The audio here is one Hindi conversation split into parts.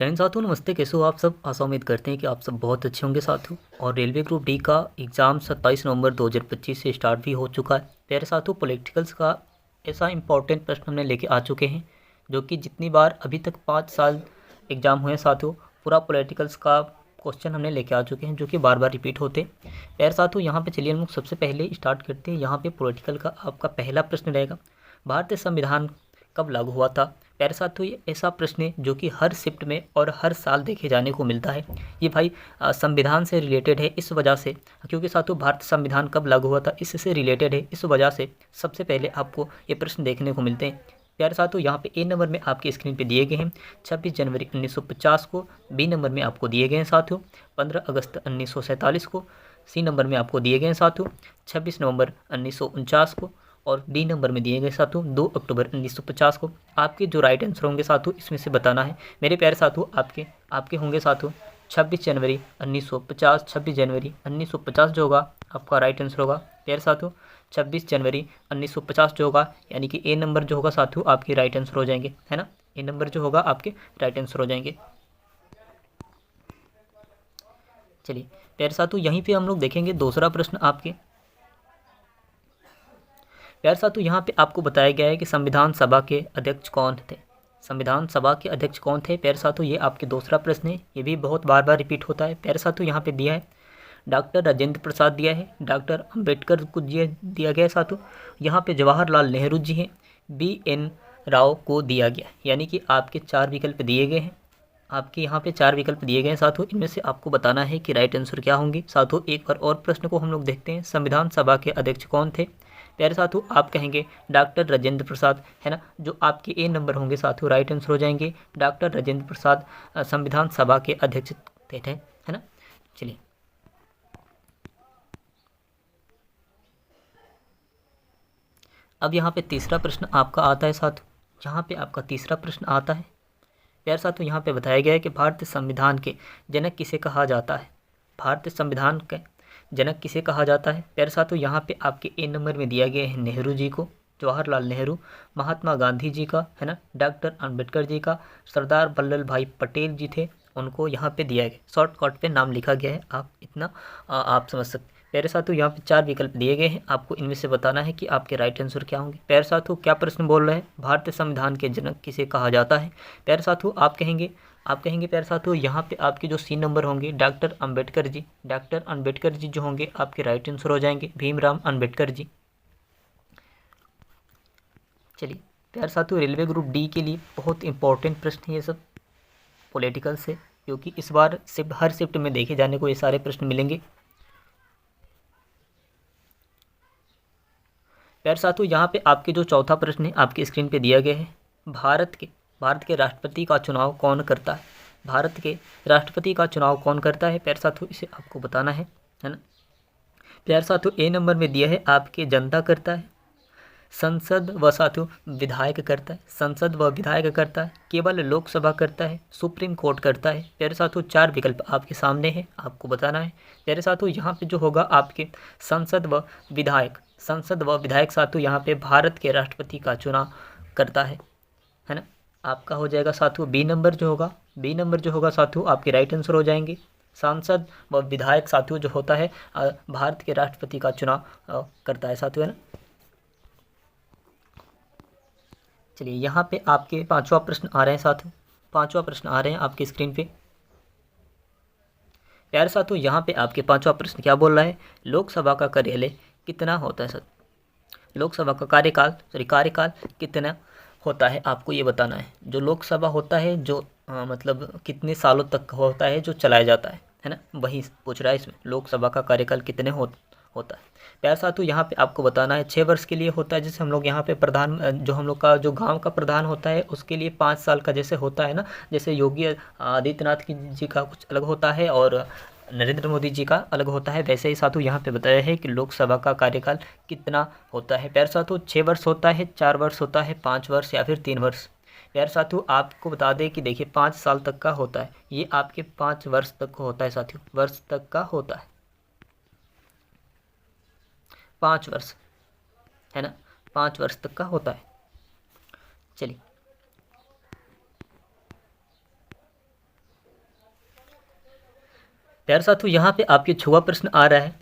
जय हिंद साथियों, नमस्ते। कैसे हो आप सब? आशा उम्मीद करते हैं कि आप सब बहुत अच्छे होंगे साथियों। और रेलवे ग्रुप डी का एग्ज़ाम 27 नवंबर 2025 से स्टार्ट भी हो चुका है। प्यारे साथियों, पॉलिटिकल्स का ऐसा इंपॉर्टेंट प्रश्न हमने लेके आ चुके हैं जो कि जितनी बार अभी तक 5 साल एग्ज़ाम हुए हैं साथियों, पूरा पॉलिटिकल्स का क्वेश्चन हमने लेके आ चुके हैं जो कि बार बार रिपीट होते हैं। प्यारे साथियों, यहाँ पे चलिए हम लोग सबसे पहले स्टार्ट करते हैं। यहाँ पे पॉलिटिकल का आपका पहला प्रश्न रहेगा, भारतीय संविधान कब लागू हुआ था? प्यारे साथियों, ये ऐसा प्रश्न है जो कि हर शिफ्ट में और हर साल देखे जाने को मिलता है। ये भाई संविधान से रिलेटेड है इस वजह से, क्योंकि साथियों भारत संविधान कब लागू हुआ था इससे रिलेटेड है, इस वजह से सबसे पहले आपको ये प्रश्न देखने को मिलते हैं। प्यारे साथियों, यहाँ पे ए नंबर में आपकी स्क्रीन पे दिए गए हैं 26 जनवरी 1950 को। बी नंबर में आपको दिए गए हैं साथियों 15 अगस्त 1947 को। सी नंबर में आपको दिए गए हैं साथियों 26 नवंबर 1949 को। और डी नंबर में दिए गए साथियों 2 अक्टूबर 1950 को। आपके जो राइट आंसर होंगे साथियों इसमें से बताना है। मेरे प्यारे साथियों, आपके आपके होंगे साथियों 26 जनवरी 1950। 26 जनवरी 1950 जो होगा आपका राइट आंसर होगा प्यारे साथियों। 26 जनवरी 1950 जो होगा, यानी कि ए नंबर जो होगा साथियों आपके राइट आंसर हो जाएंगे, है ना। ए नंबर जो होगा आपके राइट आंसर हो जाएंगे। चलिए प्यारे साथियों, यहीं पे हम लोग देखेंगे दूसरा प्रश्न आपके। प्यारे साथियों, यहाँ पे आपको बताया गया है कि संविधान सभा के अध्यक्ष कौन थे। संविधान सभा के अध्यक्ष कौन थे प्यारे साथियों, ये आपके दूसरा प्रश्न है। ये भी बहुत बार बार रिपीट होता है। प्यारे साथियों, यहाँ पे दिया है डॉक्टर राजेंद्र प्रसाद दिया है, डॉक्टर अंबेडकर को दिया गया है साथियों। यहाँ पे जवाहरलाल नेहरू जी हैं, BN राव को दिया गया, यानी कि आपके 4 विकल्प दिए गए हैं। आपके यहाँ पे 4 विकल्प दिए गए हैं साथियों, इनमें से आपको बताना है कि राइट आंसर क्या होंगे। साथियों, एक बार और प्रश्न को हम लोग देखते हैं, संविधान सभा के अध्यक्ष कौन थे। प्यारे साथियों, आप कहेंगे डॉक्टर राजेंद्र प्रसाद, है ना, जो आपके ए नंबर होंगे साथियों राइट आंसर हो जाएंगे। डॉक्टर राजेंद्र प्रसाद संविधान सभा के अध्यक्ष थे, है ना। चलिए अब यहाँ पे तीसरा प्रश्न आपका आता है साथियों। यहाँ पे आपका तीसरा प्रश्न आता है प्यारे साथियों, यहाँ पे बताया गया है कि भारतीय संविधान के जनक किसे कहा जाता है। भारतीय संविधान के जनक किसे कहा जाता है प्यारे साथियों, यहाँ पे आपके ए नंबर में दिया गया है नेहरू जी को, जवाहरलाल नेहरू, महात्मा गांधी जी का, है ना, डॉक्टर अंबेडकर जी का, सरदार वल्लभ भाई पटेल जी थे, उनको यहाँ पे दिया गया। शॉर्टकट पे नाम लिखा गया है, आप इतना आप समझ सकते। प्यारे साथियों, यहाँ पे 4 विकल्प दिए गए हैं, आपको इनमें से बताना है कि आपके राइट आंसर क्या होंगे। प्यारे साथियों, क्या प्रश्न बोल रहे हैं, भारतीय संविधान के जनक किसे कहा जाता है। प्यारे साथियों, आप कहेंगे प्यारे साथियों, यहाँ पे आपके जो सी नंबर होंगे डॉक्टर अंबेडकर जी, डॉक्टर अंबेडकर जी जो होंगे आपके राइट आंसर हो जाएंगे, भीमराव अंबेडकर जी। चलिए प्यारे साथियों, रेलवे ग्रुप डी के लिए बहुत इंपॉर्टेंट प्रश्न है ये सब पॉलिटिकल से, क्योंकि इस बार हर शिफ्ट में देखे जाने को ये सारे प्रश्न मिलेंगे। प्यारे साथियों, यहाँ पे आपके जो चौथा प्रश्न है आपकी स्क्रीन पे दिया गया है, भारत के राष्ट्रपति का चुनाव कौन करता है। भारत के राष्ट्रपति का चुनाव कौन करता है प्यारे साथियों, इसे आपको बताना है ना। प्यारे साथियों, ए नंबर में दिया है आपके जनता करता है, संसद व साथियों विधायक करता है, संसद व विधायक करता है, केवल लोकसभा करता है, सुप्रीम कोर्ट करता है। प्यारे साथियों, 4 विकल्प आपके सामने है, आपको बताना है। प्यारे साथियों, यहाँ पे जो होगा आपके संसद व विधायक, संसद व विधायक साथियों यहाँ पे भारत के राष्ट्रपति का चुनाव करता है ना। आपका हो जाएगा साथियों बी नंबर जो होगा, बी नंबर जो होगा साथियों आपके राइट आंसर हो जाएंगे। सांसद व विधायक साथियों जो होता है भारत के राष्ट्रपति का चुनाव करता है साथियों, है ना। चलिए यहाँ पे आपके 5वां प्रश्न आ रहे हैं साथियों, 5वां प्रश्न आ रहे हैं आपकी स्क्रीन पे। प्यारे साथियों, यहाँ पे आपके 5वां प्रश्न क्या बोल रहा है, लोकसभा का कार्यालय कितना होता है सर। लोकसभा का कार्यकाल कितना होता है, आपको ये बताना है। जो लोकसभा होता है जो मतलब कितने सालों तक होता है जो चलाया जाता है ना, वही पूछ रहा है इसमें, लोकसभा का कार्यकाल कितने होता है। प्यारे साथियों, यहाँ पे आपको बताना है 6 वर्ष के लिए होता है। जैसे हम लोग यहाँ पे प्रधान जो हम लोग का जो गांव का प्रधान होता है उसके लिए 5 साल का जैसे होता है ना, जैसे योगी आदित्यनाथ की जी का कुछ अलग होता है और नरेंद्र मोदी जी का अलग होता है, वैसे ही साथियों यहाँ पे बताया है कि लोकसभा का कार्यकाल कितना होता है। प्यारे साथियों, 6 वर्ष होता है, 4 वर्ष होता है, 5 वर्ष या फिर 3 वर्ष। प्यारे साथियों, आपको बता दें कि देखिए 5 साल तक का होता है, ये आपके 5 वर्ष तक होता है साथियों, वर्ष तक का होता है, 5 वर्ष, है ना, 5 वर्ष तक का होता है। चलिए प्यारे साथियों यहाँ पे आपके छुआ प्रश्न आ रहा है,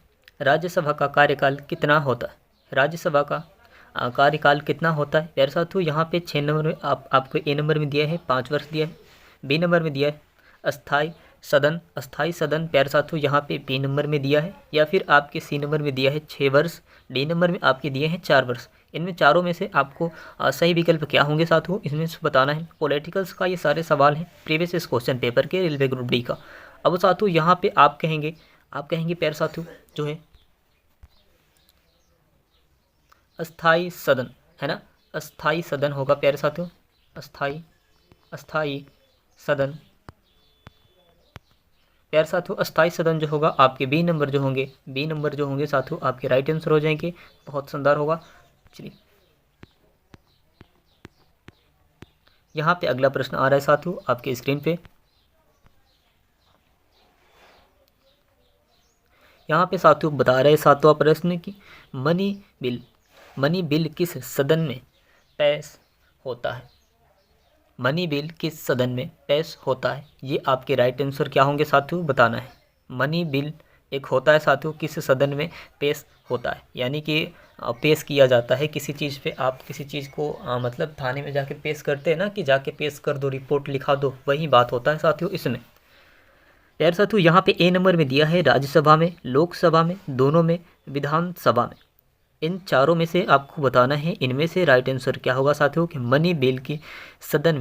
राज्यसभा का कार्यकाल कितना होता है? राज्यसभा का कार्यकाल कितना होता है? प्यारे साथियों यहाँ पे 6 नंबर में आपको ए नंबर में दिया है 5 वर्ष दिया है, बी नंबर में दिया है अस्थाई सदन, अस्थाई सदन प्यारे साथियों यहाँ पे बी नंबर में दिया है, या फिर आपके सी नंबर में दिया है 6 वर्ष, डी नंबर में आपके दिए हैं 4 वर्ष। इनमें चारों में से आपको सही विकल्प क्या होंगे साथियों, इसमें से बताना है। पॉलिटिकल्स का ये सारे सवाल हैं प्रीवियस क्वेश्चन पेपर के रेलवे ग्रुप डी का। अब साथियों यहाँ पे आप कहेंगे प्यारे साथियों जो है अस्थाई सदन, है ना, अस्थाई सदन होगा प्यारे साथियों, अस्थाई सदन प्यारे साथियों। अस्थाई सदन जो होगा आपके बी नंबर जो होंगे साथियों आपके राइट आंसर हो जाएंगे। बहुत शानदार होगा। चलिए यहाँ पे अगला प्रश्न आ रहा है साथियों आपके स्क्रीन पे। यहाँ पे साथियों बता रहे हैं 7वां प्रश्न कि मनी बिल किस सदन में पेश होता है? मनी बिल किस सदन में पेश होता है? ये आपके राइट आंसर क्या होंगे साथियों बताना है। मनी बिल एक होता है साथियों किस सदन में पेश होता है, यानी कि पेश किया जाता है किसी चीज़ पे। आप किसी चीज़ को मतलब थाने में जाके पेश करते हैं ना, कि जाके पेश कर दो, रिपोर्ट लिखा दो, वही बात होता है साथियों इसमें। यार साथियों यहाँ पे ए नंबर में दिया है राज्यसभा में, लोकसभा में, दोनों में, विधानसभा में। इन चारों में से आपको बताना है इनमें से राइट आंसर क्या होगा साथियों कि मनी बिल किस सदन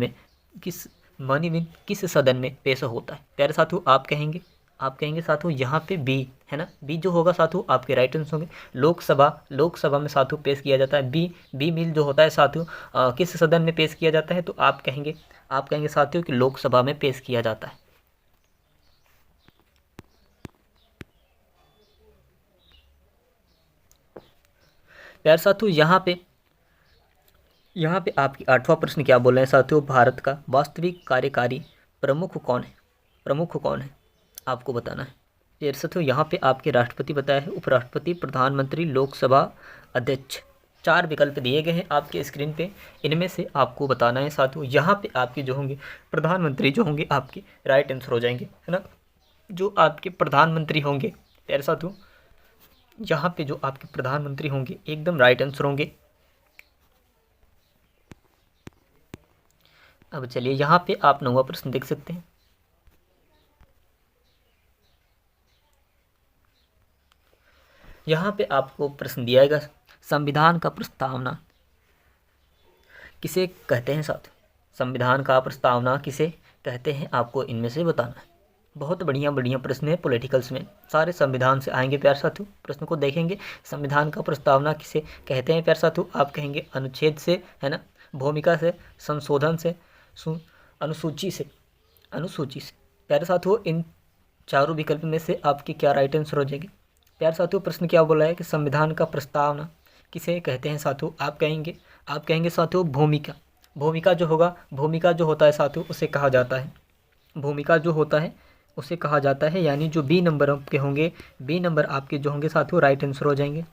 में पेश होता है। प्यारे साथियों आप कहेंगे साथियों यहाँ पे बी, है ना, बी जो होगा साथियों आपके राइट आंसर होंगे। लोकसभा में साथियों पेश किया जाता है। बी मिल जो होता है साथियों किस सदन में पेश किया जाता है, तो आप कहेंगे साथियों कि लोकसभा में पेश किया जाता है। प्यारे साथियों यहाँ पे आपकी 8वां प्रश्न क्या बोल रहे हैं साथियों, भारत का वास्तविक कार्यकारी प्रमुख कौन है? आपको बताना है। प्यारे साथियों यहाँ पे आपके राष्ट्रपति बताया है, उपराष्ट्रपति, प्रधानमंत्री, लोकसभा अध्यक्ष। 4 विकल्प दिए गए हैं आपके स्क्रीन पे, इनमें से आपको बताना है साथियों। यहाँ पे आपके जो होंगे प्रधानमंत्री जो होंगे आपके राइट आंसर हो जाएंगे, है ना। जो आपके प्रधानमंत्री होंगे प्यारे साथियों, यहाँ पे जो आपके प्रधानमंत्री होंगे एकदम राइट आंसर होंगे। अब चलिए यहाँ पे आप 9वां प्रश्न देख सकते हैं। यहाँ पे आपको प्रश्न दिया गया, संविधान का प्रस्तावना किसे कहते हैं साथियों? संविधान का प्रस्तावना किसे कहते हैं, आपको इनमें से बताना है। बहुत बढ़िया प्रश्न है पॉलिटिकल्स में, सारे संविधान से आएंगे प्यारे साथियों। प्रश्न को देखेंगे, संविधान का प्रस्तावना किसे कहते हैं प्यारे साथियों? आप कहेंगे अनुच्छेद से, है ना, भूमिका से, संशोधन से, अनुसूची से। प्यारे साथियों इन चारों विकल्प में से आपकी क्या राइट आंसर हो जाएगी? प्यारे साथियों प्रश्न क्या बोला है कि संविधान का प्रस्तावना किसे कहते हैं साथियों? आप कहेंगे साथियों भूमिका जो होता है साथियों उसे कहा जाता है। भूमिका जो होता है उसे कहा जाता है, यानी जो बी नंबर आपके होंगे, बी नंबर आपके जो होंगे साथियों राइट आंसर हो जाएंगे।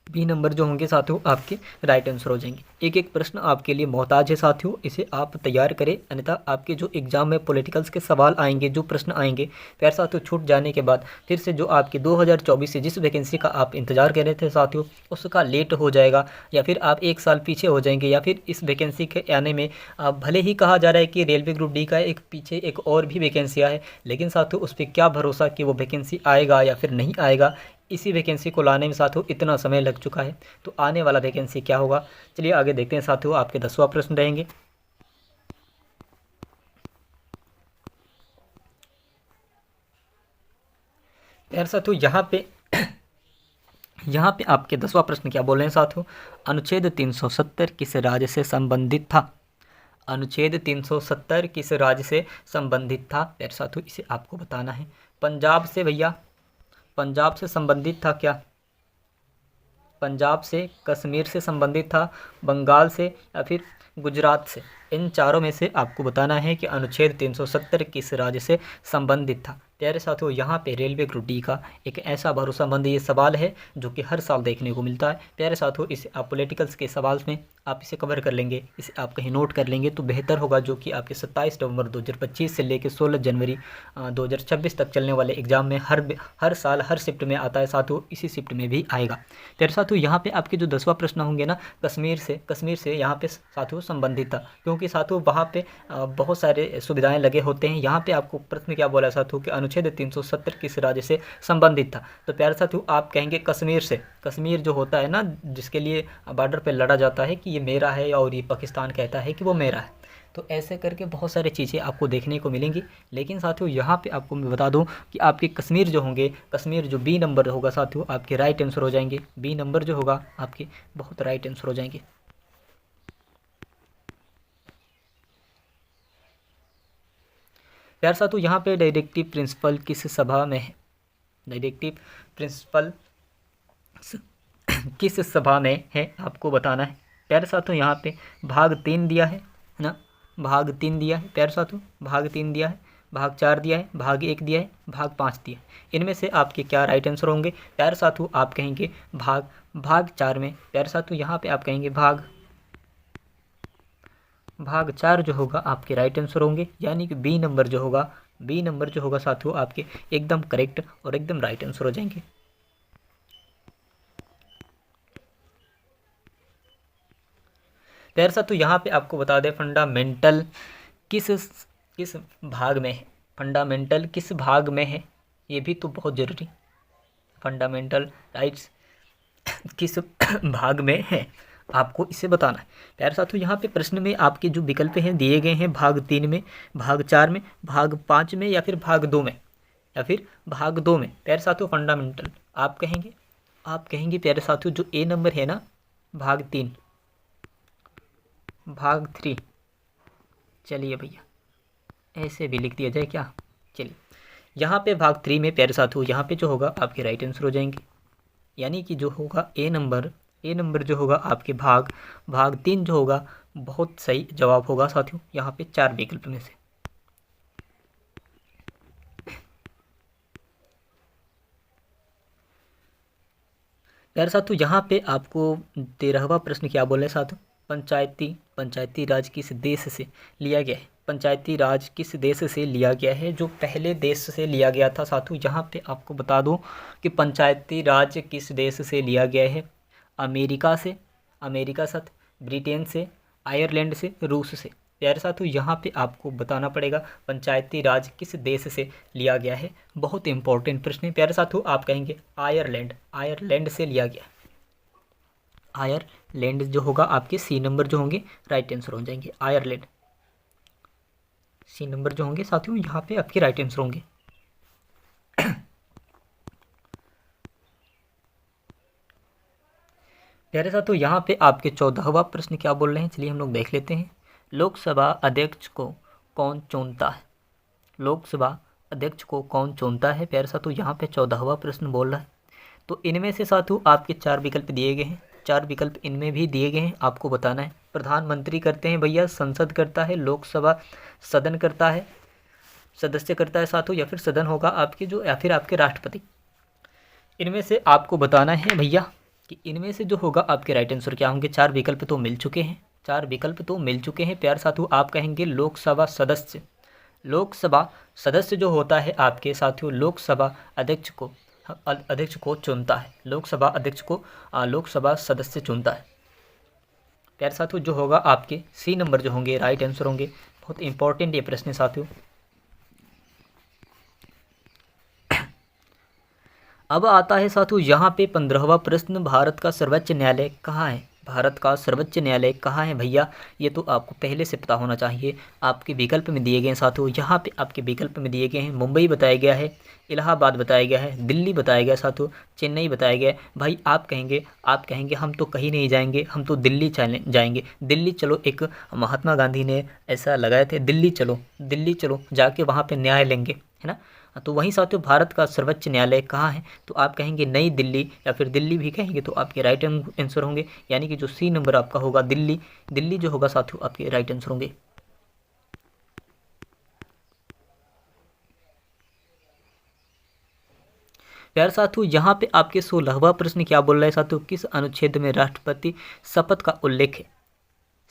बी नंबर जो होंगे साथियों आपके राइट आंसर हो जाएंगे। एक प्रश्न आपके लिए मोहताज है साथियों, इसे आप तैयार करें, अन्यथा आपके जो एग्जाम में पॉलिटिकल्स के सवाल आएंगे, जो प्रश्न आएंगे प्यारे साथियों छूट जाने के बाद, फिर से जो आपके 2024 से जिस वैकेंसी का आप इंतजार कर रहे थे साथियों उसका लेट हो जाएगा, या फिर आप 1 साल पीछे हो जाएंगे, या फिर इस वैकेंसी के आने में भले ही कहा जा रहा है कि रेलवे ग्रुप डी का पीछे एक और भी वैकेंसियाँ है, लेकिन साथियों उस पर क्या भरोसा कि वो वैकेंसी आएगा या फिर नहीं आएगा। इसी वैकेंसी को लाने में साथियों इतना समय लग चुका है, तो आने वाला वैकेंसी क्या होगा। चलिए आगे देखते हैं साथियों, आपके 10वां प्रश्न रहेंगे। यार साथियों यहाँ पे आपके 10वां प्रश्न क्या बोल रहे हैं साथियों, अनुच्छेद 370 किस राज्य से संबंधित था? अनुच्छेद 370 किस राज्य से संबंधित था यार साथियों, इसे आपको बताना है। पंजाब से भैया, पंजाब से संबंधित था क्या? पंजाब से, कश्मीर से संबंधित था, बंगाल से, या फिर गुजरात से? इन चारों में से आपको बताना है कि अनुच्छेद 370 किस राज्य से संबंधित था। प्यारे साथियों, यहाँ पे रेलवे ग्रुप डी का एक ऐसा भरोसेमंद ये सवाल है जो कि हर साल देखने को मिलता है। प्यारे साथियों, इसे आप पॉलिटिकल्स के सवाल में आप इसे कवर कर लेंगे, इसे आप कहीं नोट कर लेंगे तो बेहतर होगा, जो कि आपके 27 नवंबर 2025 से लेकर 16 जनवरी 2026 तक चलने वाले एग्जाम में हर साल हर शिफ्ट में आता है साथियों, इसी शिफ्ट में भी आएगा। प्यारे साथियों, यहाँ पे आपके जो 10वां प्रश्न होंगे ना, कश्मीर से यहाँ पे साथियों संबंधित था, क्योंकि साथियों वहाँ पे बहुत सारे सुविधाएं लगे होते हैं। यहाँ पे आपको प्रश्न क्या बोला साथियों कि अनुच्छेद 370 किस राज्य से संबंधित था। तो प्यारे साथियों, आप कहेंगे कश्मीर से। कश्मीर जो होता है ना, जिसके लिए बॉर्डर पे लड़ा जाता है कि ये मेरा है और ये पाकिस्तान कहता है कि वो मेरा है। तो ऐसे करके बहुत सारी चीज़ें आपको देखने को मिलेंगी। लेकिन साथियों, यहाँ पे आपको मैं बता दूं कि आपके कश्मीर जो होंगे, कश्मीर जो बी नंबर होगा साथियों, आपके राइट आंसर हो जाएंगे। बी नंबर जो होगा आपके बहुत राइट आंसर हो जाएंगे। यार साथियों, यहाँ पे डायरेक्टिव प्रिंसिपल किस सभा में है? डायरेक्टिव प्रिंसिपल किस सभा में है आपको बताना है। प्यारे साथियों, यहाँ पे भाग 3 दिया है ना, भाग 3 दिया है। प्यारे साथियों, भाग 3 दिया है, भाग 4 दिया है, भाग 1 दिया है, भाग 5 दिया है। इनमें से आपके क्या राइट आंसर होंगे? प्यारे साथियों, आप कहेंगे भाग 4 में। प्यारे साथियों, यहाँ पे आप कहेंगे भाग 4 जो होगा आपके राइट आंसर होंगे, यानी कि बी नंबर जो होगा साथियों आपके एकदम करेक्ट और एकदम राइट आंसर हो जाएंगे। प्यारे साथियों, यहाँ पे आपको बता दें फंडामेंटल किस भाग में है। फंडामेंटल किस भाग में है, ये भी तो बहुत ज़रूरी। फंडामेंटल राइट्स किस भाग में है, आपको इसे बताना है। प्यारे साथियों, यहाँ पे प्रश्न में आपके जो विकल्प हैं दिए गए हैं, भाग 3 में, भाग 4 में, भाग 5 में या फिर भाग 2 में, प्यारे साथियों फंडामेंटल आप कहेंगे प्यारे साथियों जो ए नंबर है ना, भाग 3, भाग 3, चलिए भैया ऐसे भी लिख दिया जाए क्या? चलिए, यहाँ पे भाग 3 में प्यारे साथियों यहाँ पे जो होगा आपके राइट आंसर हो जाएंगे, यानी कि जो होगा ए नंबर जो होगा आपके भाग 3 जो होगा बहुत सही जवाब होगा साथियों, यहाँ पे 4 विकल्प में से। प्यारे साथियों, यहाँ पे आपको 13वां प्रश्न क्या बोले साथियों, पंचायती राज किस देश से लिया गया है? पंचायती राज किस देश से लिया गया है? जो पहले देश से लिया गया था साथियों, यहाँ पे आपको बता दूं कि पंचायती राज किस देश से लिया गया है। अमेरिका साथ, ब्रिटेन से, आयरलैंड से, रूस से। प्यारे साथियों, यहाँ पे आपको बताना पड़ेगा पंचायती राज किस देश से लिया गया है। बहुत इंपॉर्टेंट प्रश्न है प्यारे साथियों, आप कहेंगे आयरलैंड से लिया गया। आयरलैंड जो होगा आपके सी नंबर जो होंगे राइट आंसर हो जाएंगे। आयरलैंड सी नंबर जो होंगे साथियों यहाँ पे आपके राइट आंसर होंगे। प्यारे साथियों, यहाँ पे आपके 14वां प्रश्न क्या बोल रहे हैं, चलिए हम लोग देख लेते हैं। लोकसभा अध्यक्ष को कौन चुनता है? लोकसभा अध्यक्ष को कौन चुनता है? प्यारे साथियों, यहाँ पे 14वां प्रश्न बोल रहा है। तो इनमें से साथियों आपके 4 विकल्प दिए गए हैं, 4 विकल्प इनमें भी दिए गए हैं, आपको बताना है। प्रधानमंत्री करते हैं भैया, संसद करता है, लोकसभा सदन करता है, सदस्य करता है साथियों, या फिर सदन होगा आपके जो, या फिर आपके राष्ट्रपति। इनमें से आपको बताना है भैया कि इनमें से जो होगा आपके राइट आंसर क्या होंगे। 4 विकल्प तो मिल चुके हैं, प्यारे साथियों आप कहेंगे लोकसभा सदस्य जो होता है आपके साथियों लोकसभा अध्यक्ष को चुनता है। लोकसभा अध्यक्ष को लोकसभा सदस्य चुनता है। प्यारे साथियों, जो होगा आपके सी नंबर जो होंगे राइट आंसर होंगे। बहुत इंपॉर्टेंट ये प्रश्न है साथियों। अब आता है साथियों यहाँ पे 15वां प्रश्न, भारत का सर्वोच्च न्यायालय कहाँ है? भारत का सर्वोच्च न्यायालय कहाँ है भैया? ये तो आपको पहले से पता होना चाहिए। आपके विकल्प में दिए गए हैं साथियों, यहाँ पे आपके विकल्प में दिए गए हैं। मुंबई बताया गया है, इलाहाबाद बताया गया है, दिल्ली बताया गया साथियों, चेन्नई बताया गया है। भाई आप कहेंगे हम तो कहीं नहीं जाएंगे, हम तो दिल्ली जाएंगे। दिल्ली चलो, एक महात्मा गांधी ने ऐसा लगाए थे, दिल्ली चलो जाके वहाँ पे न्याय लेंगे, है ना। तो वहीं साथियों भारत का सर्वोच्च न्यायालय कहाँ है, तो आप कहेंगे नई दिल्ली या फिर दिल्ली भी कहेंगे तो आपके राइट आंसर होंगे, यानी कि जो सी नंबर आपका होगा दिल्ली, दिल्ली जो होगा साथियों आपके राइट आंसर होंगे। प्यारे साथियों यहाँ पे आपके 16वां प्रश्न क्या बोल रहा है साथियों, किस अनुच्छेद में राष्ट्रपति शपथ का उल्लेख है।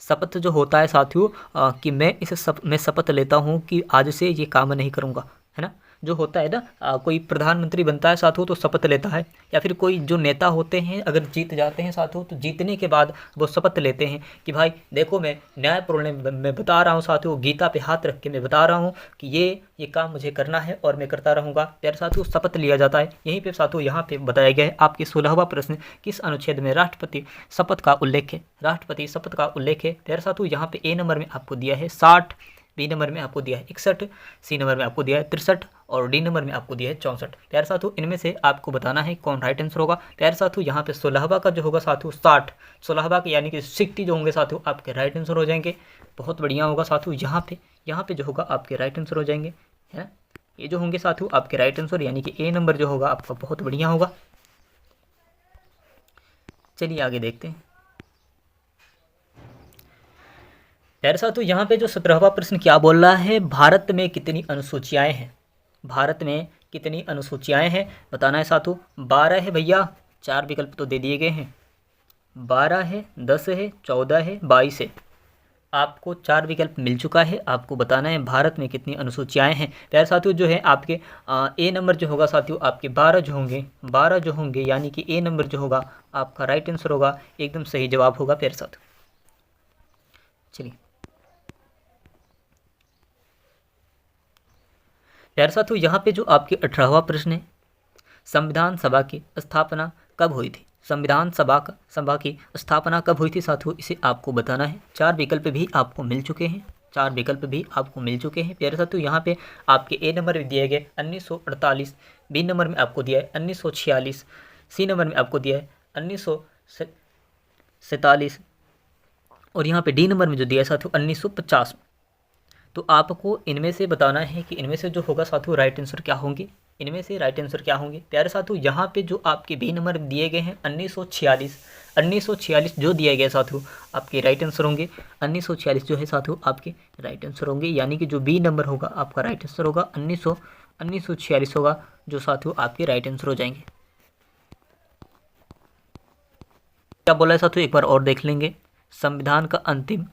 शपथ जो होता है साथियों कि मैं शपथ लेता हूँ कि आज से ये काम नहीं करूँगा, है ना, जो होता है ना कोई प्रधानमंत्री बनता है साथियों तो शपथ लेता है, या फिर कोई जो नेता होते हैं अगर जीत जाते हैं साथियों तो जीतने के बाद वो शपथ लेते हैं कि भाई देखो मैं न्यायपूर्ण मैं बता रहा हूँ साथियों, गीता पे हाथ रख के मैं बता रहा हूँ कि ये काम मुझे करना है और मैं करता रहूँगा। प्यारे साथियों शपथ लिया जाता है, यहीं पे साथियों यहाँ पे बताया गया है आपके 16वां प्रश्न, किस अनुच्छेद में राष्ट्रपति शपथ का उल्लेख है, राष्ट्रपति शपथ का उल्लेख है। प्यारे साथियों यहाँ पे ए नंबर में आपको दिया है 60, बी नंबर में आपको दिया है 61, सी नंबर में आपको दिया है 63 और डी नंबर में आपको दिया है 64। प्यारे साथियों इनमें से आपको बताना है कौन राइट आंसर होगा। प्यारे साथियों यहाँ पे 16वां का जो होगा साथियों 60, 16वां के यानी कि 60 जो होंगे साथियों आपके राइट आंसर हो जाएंगे। बहुत बढ़िया होगा साथियों, यहाँ पे जो होगा आपके राइट आंसर हो जाएंगे, है ना, ये जो होंगे साथियों आपके राइट आंसर, यानी कि ए नंबर जो होगा आपका बहुत बढ़िया होगा। चलिए आगे देखते हैं। प्यारे साथियों यहाँ पे जो 17वां प्रश्न क्या बोल रहा है, भारत में कितनी अनुसूचियाएं हैं, भारत में कितनी अनुसूचियाएं हैं बताना है साथियों। 12 है भैया, 4 विकल्प तो दे दिए गए हैं, 12 है, 10 है, 14 है, 22 है, आपको 4 विकल्प मिल चुका है, आपको बताना है भारत में कितनी अनुसूचियाएं हैं। प्यारे साथियों जो है आपके ए नंबर जो होगा साथियों आपके 12 जो होंगे, 12 जो होंगे यानी कि ए नंबर जो होगा आपका राइट आंसर होगा, एकदम सही जवाब होगा प्यारे साथियों। चलिए प्यारे साथियों यहाँ पे जो आपके 18वां प्रश्न है, संविधान सभा की स्थापना कब हुई थी, संविधान सभा की स्थापना कब हुई थी साथियों, इसे आपको बताना है। 4 विकल्प भी आपको मिल चुके हैं, 4 विकल्प भी आपको मिल चुके हैं। प्यारे साथियों यहाँ पे आपके ए नंबर में दिए गए 1948, बी नंबर में आपको दिया है 1946, सी नंबर में आपको दिया है 1947 और यहाँ पे डी नंबर में जो दिया है साथियों 1950। तो आपको इनमें से बताना है कि इनमें से जो होगा साथियों राइट आंसर क्या होंगे, इनमें से राइट आंसर क्या होंगे। प्यारे साथियों यहाँ पे जो आपके बी नंबर दिए गए हैं 1946, 1946 जो दिया गया साथियों आपके राइट आंसर होंगे, 1946 जो है साथियों आपके राइट आंसर होंगे, यानी कि जो बी नंबर होगा आपका राइट आंसर होगा 1946 होगा जो साथियों आपके राइट आंसर हो जाएंगे। क्या बोला है साथियों एक बार और देख लेंगे, संविधान का अंतिम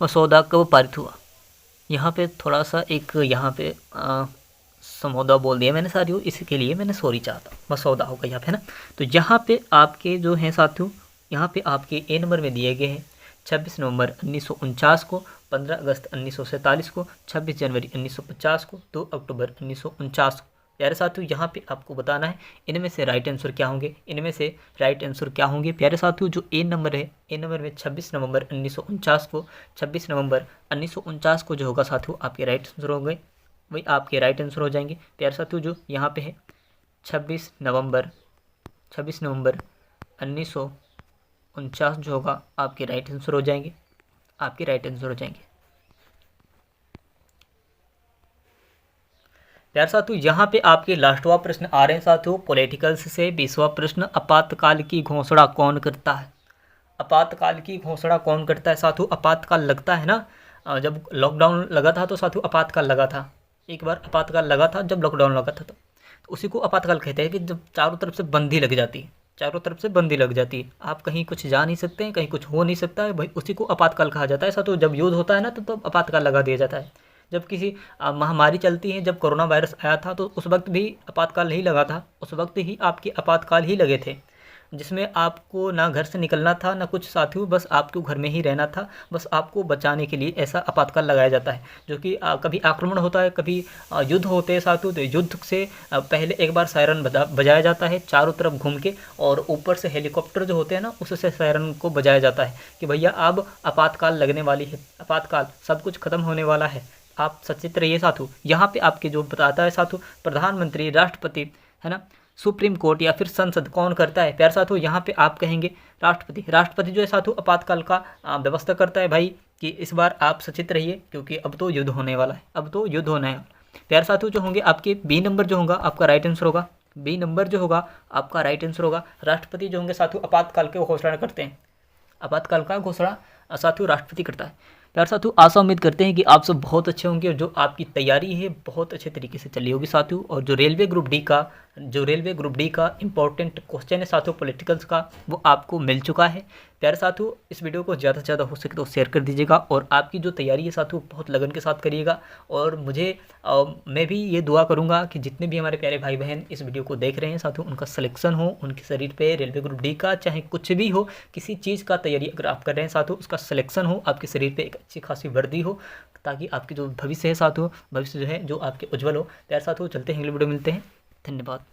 मसौदा कब पारित हुआ। यहाँ पे थोड़ा सा एक यहाँ पे समौदा बोल दिया मैंने साथियों, इसके लिए मैंने सॉरी चाहता, मसौदा होगा यहाँ पे ना। तो यहाँ पे आपके जो हैं साथियों, यहाँ पे आपके ए नंबर में दिए गए हैं 26 नवंबर 1949 को, 15 अगस्त 1947 को, 26 जनवरी 1950 को, 2 अक्टूबर 1949 को। प्यारे साथियों यहाँ पे आपको बताना है इनमें से राइट आंसर क्या होंगे, इनमें से राइट आंसर क्या होंगे। प्यारे साथियों जो ए नंबर है, ए नंबर में 26 नवंबर 1949 को, 26 नवंबर 1949 को जो होगा साथियों आपके राइट आंसर होंगे, वही आपके राइट आंसर हो जाएंगे। प्यारे साथियों जो यहाँ पे है 26 नवंबर 1949 जो होगा आपके राइट आंसर हो जाएंगे, आपके राइट आंसर हो जाएंगे। प्यारे साथियों यहाँ पे आपके लास्टवा प्रश्न आ रहे हैं साथियों पॉलिटिकल्स से। 20वां प्रश्न, आपातकाल की घोषणा कौन करता है, आपातकाल की घोषणा कौन करता है साथियों। आपातकाल लगता है ना, जब लॉकडाउन लगा था तो साथियों आपातकाल लगा था, एक बार आपातकाल लगा था जब लॉकडाउन लगा था, तो उसी को आपातकाल कहते हैं कि जब चारों तरफ से बंदी लग जाती है, चारों तरफ से बंदी लग जाती है, आप कहीं कुछ जा नहीं सकते हैं, कहीं कुछ हो नहीं सकता है, भाई उसी को आपातकाल कहा जाता है साथियों। जब युद्ध होता है ना तो आपातकाल लगा दिया जाता है। जब किसी महामारी चलती है, जब कोरोना वायरस आया था तो उस वक्त भी आपातकाल नहीं लगा था, उस वक्त ही आपके आपातकाल ही लगे थे, जिसमें आपको ना घर से निकलना था ना कुछ साथियों, बस आपको घर में ही रहना था, बस आपको बचाने के लिए ऐसा आपातकाल लगाया जाता है। जो कि कभी आक्रमण होता है, कभी युद्ध होते हैं साथियों, तो युद्ध से पहले एक बार सायरन बजाया जाता है चारों तरफ घूम के, और ऊपर से हेलीकॉप्टर जो होते हैं ना उससे सायरन को बजाया जाता है कि भैया अब आपातकाल लगने वाली है, आपातकाल सब कुछ खत्म होने वाला है, आप सचेत रहिए साथियों। यहाँ पे आपके जो बताता है साथियों प्रधानमंत्री, राष्ट्रपति, है ना, सुप्रीम कोर्ट या फिर संसद कौन करता है। प्यारे साथियों यहाँ पे आप कहेंगे राष्ट्रपति, राष्ट्रपति जो है साथियों आपातकाल का व्यवस्था करता है भाई, कि इस बार आप सचेत रहिए क्योंकि अब तो युद्ध होने वाला है, अब तो युद्ध होना है। प्यारे साथियों जो होंगे आपके बी नंबर जो होगा आपका राइट आंसर होगा, बी नंबर जो होगा आपका राइट आंसर होगा। राष्ट्रपति जो होंगे साथियों आपातकाल की घोषणा करते हैं, आपातकाल का घोषणा साथियों राष्ट्रपति करता है। प्यारे साथियों आशा उम्मीद करते हैं कि आप सब बहुत अच्छे होंगे और जो आपकी तैयारी है बहुत अच्छे तरीके से चली होगी साथियों। और जो रेलवे ग्रुप डी का इंपॉर्टेंट क्वेश्चन है साथियों पॉलिटिकल्स का, वो आपको मिल चुका है। प्यारे साथियों इस वीडियो को ज़्यादा से ज़्यादा हो सके तो शेयर कर दीजिएगा और आपकी जो तैयारी है साथियों बहुत लगन के साथ करिएगा। और मैं भी ये दुआ करूँगा कि जितने भी हमारे प्यारे भाई बहन इस वीडियो को देख रहे हैं साथियों उनका सिलेक्शन हो, उनके शरीर पे रेलवे ग्रुप डी का चाहे कुछ भी हो, किसी चीज़ का तैयारी अगर आप कर रहे हैं साथियों उसका सिलेक्शन हो, आपके शरीर पे एक अच्छी खासी वर्दी हो, ताकि आपकी जो भविष्य है साथियों, भविष्य जो है जो आपके उज्जवल हो। प्यारे साथियों चलते हैं, अगले वीडियो मिलते हैं। धन्यवाद।